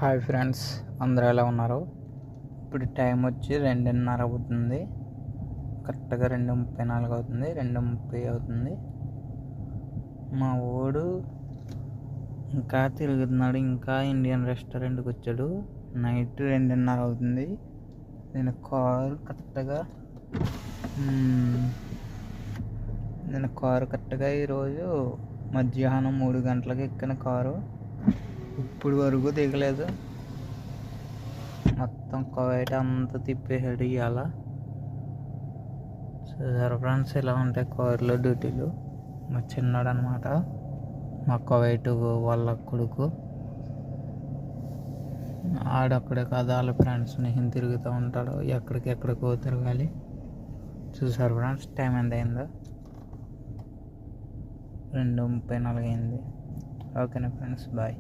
Hi friends, అందరూ ఎలా ఉన్నారు? ఇప్పుడు టైం వచ్చి 2:30 అవుతుంది. కరెక్ట్గా 2:34 అవుతుంది, 2:30 అవుతుంది. మా వాడు ఇంకా తిరుగుతున్నాడు, ఇంకా ఇండియన్ రెస్టారెంట్కి వచ్చాడు. నైట్ 2:30 అవుతుంది. నేను కారు కరెక్ట్గా ఈరోజు మధ్యాహ్నం 3 గంటలకు ఎక్కిన కారు ఇప్పుడు వరకు దిగలేదు. మొత్తం కువైట్ అంతా తిప్పేసాడు ఇవాళ. చూసారు ఫ్రెండ్స్, ఇలా ఉంటాయి కారులో డ్యూటీలు. మా చిన్నాడు అనమాట, మా కువైట్ వాళ్ళ కొడుకు. ఆడక్కడే కాదు, వాళ్ళ ఫ్రెండ్స్ నేను తిరుగుతూ ఉంటాడు, ఎక్కడికో తిరగాలి. చూసారు ఫ్రెండ్స్, టైం ఎంత అయిందో? 2:34 అయింది. ఓకేనా ఫ్రెండ్స్, బాయ్.